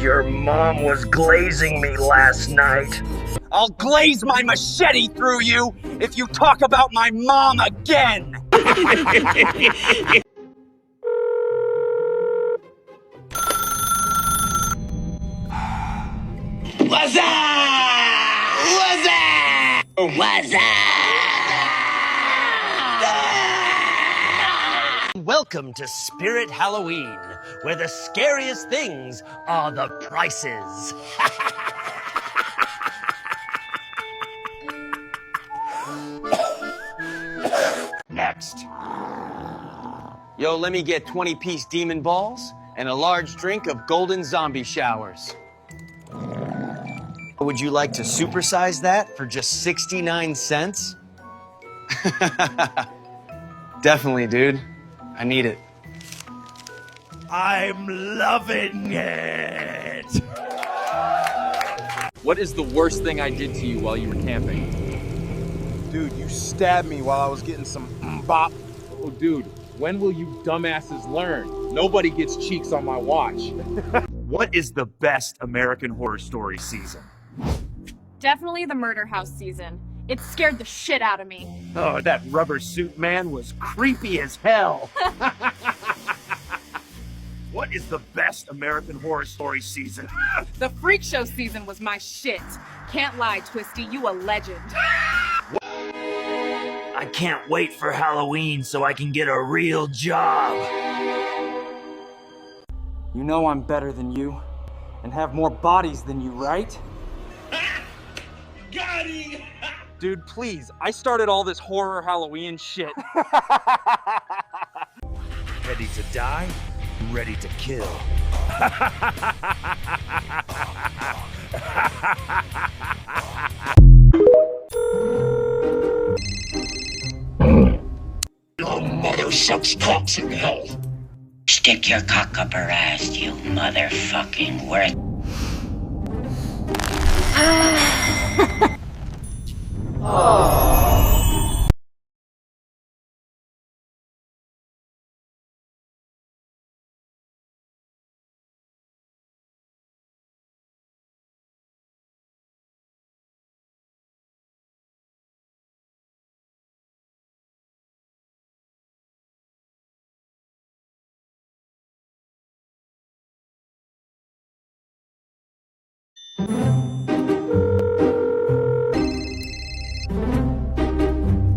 Your mom was glazing me last night. I'll glaze my machete through you if you talk about my mom again! What's up? What's up? What's up? Welcome to Spirit Halloween, where the scariest things are the prices. Next. Yo, let me get 20-piece demon balls and a large drink of golden zombie showers. Would you like to supersize that for just 69 cents? Definitely, dude. I need it. I'm loving it. What is the worst thing I did to you while you were camping? Dude, you stabbed me while I was getting some bop. Oh, dude, when will you dumbasses learn? Nobody gets cheeks on my watch. What is the best American Horror Story season? Definitely the Murder House season. It scared the shit out of me. Oh, that rubber suit man was creepy as hell. What is the best American Horror Story season? The Freak Show season was my shit. Can't lie, Twisty, you a legend. I can't wait for Halloween so I can get a real job. You know I'm better than you and have more bodies than you, right? Got him! Dude, please. I started all this horror Halloween shit. Ready to die? Ready to kill. Your mother sucks cocks in hell. Stick your cock up her ass, you motherfucking worth.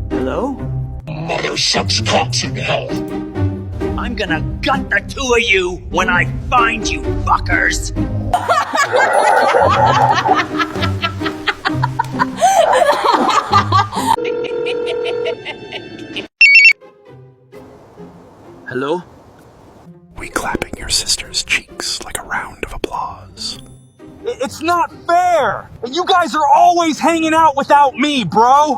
Hello? Mother sucks cocks in hell. I'm gonna gut the two of you when I find you, fuckers! Hello? We clapping your sister's cheeks like a round of applause. It's not fair! You guys are always hanging out without me, bro!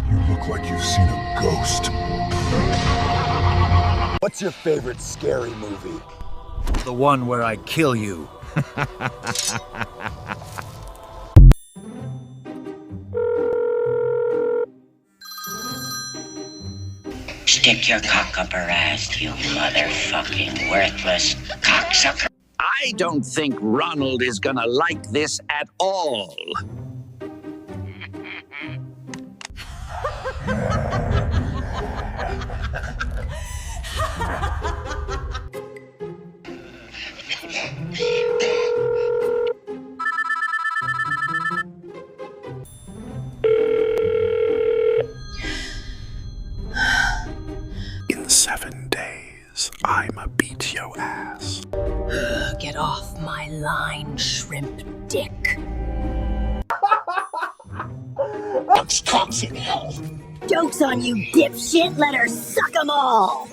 You look like you've seen a ghost. What's your favorite scary movie? The one where I kill you. Stick your cock up her ass, you motherfucking worthless cocksucker. I don't think Ronald is gonna like this at all. In 7 days, I'ma beat your ass. Get off my line, shrimp dick. Sucks cocks in hell. Joke's on you, dipshit. Let her suck 'em all.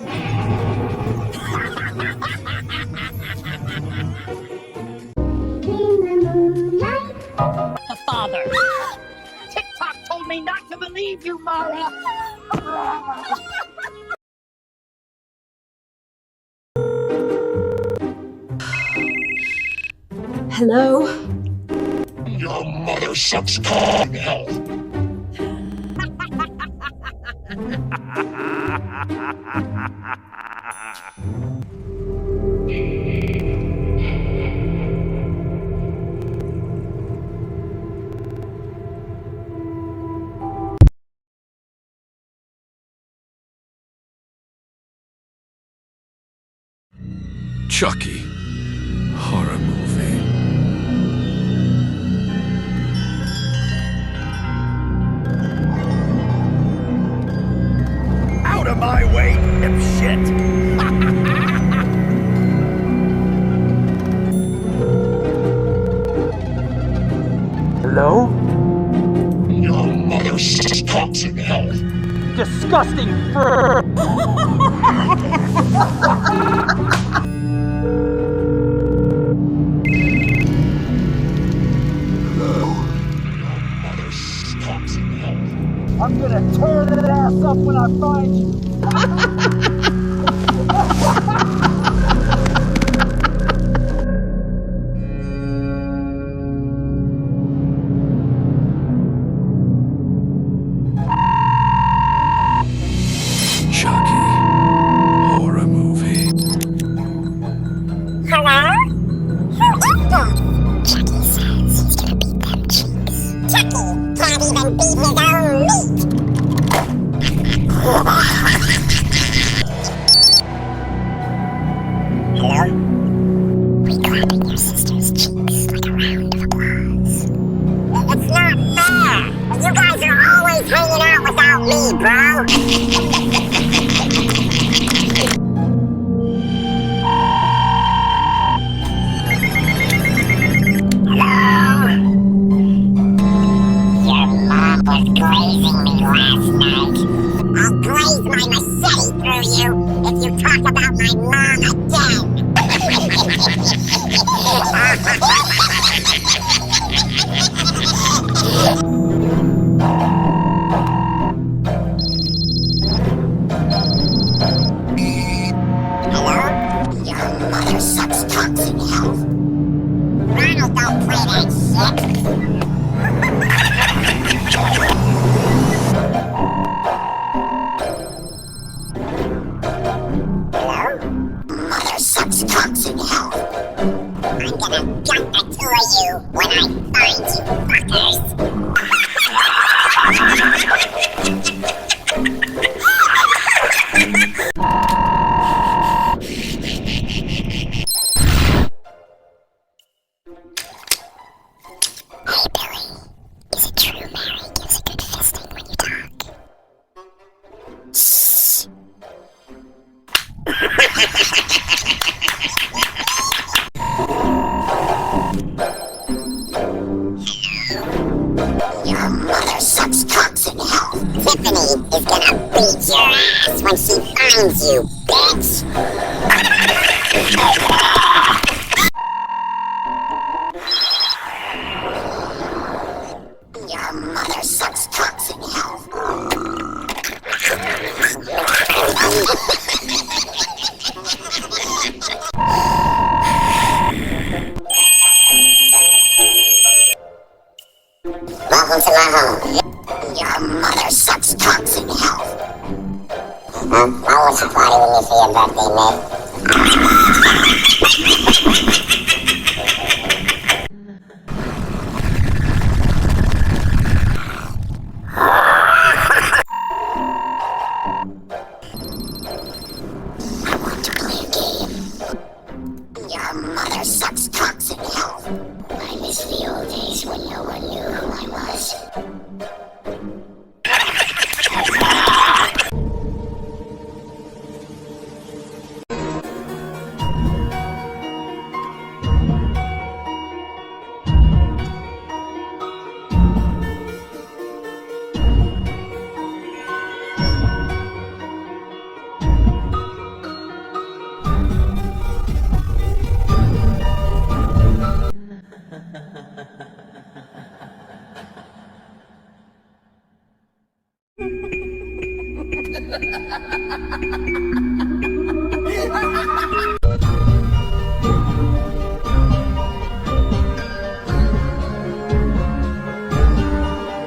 A father. TikTok told me not to believe you, Mara. Hello? Your Your mother sucks cock in hell. Chucky. Horror movie. Out of my way, dipshit! Hello? Your mother sucks cocks in hell. Disgusting fur! Mother sucks cocks in hell. I'm gonna tear that ass up when I find you! Chucky. Horror movie. Hello? Who is this? Chucky says he's gonna beat them cheeks. Chucky can't even beat his own meat! Hello? We clapping your sister's cheeks like a round of applause. It's not fair! You guys are always hanging out without me, bro! Grazing me last night. I'll graze my machete through you if you talk about my mom again. Hello? Your mother sucks cocks in hell. Ronald don't play that shit. Mother sucks cocks in hell. I'm gonna gut the two of you when I find you fuckers. Hey Billy, is it true Mary gives a good fisting when you talk? Shh. Your mother sucks cocks in hell. Tiffany is gonna beat your ass when she finds you, bitch! Your mother sucks cocks in hell. Welcome to my home. Your mother sucks cocks in hell. Why won't you party with me for your birthday, man? I want to play a game. Your mother sucks cocks in hell. I miss the old days when no one knew who I was. Ha ha ha ha ha!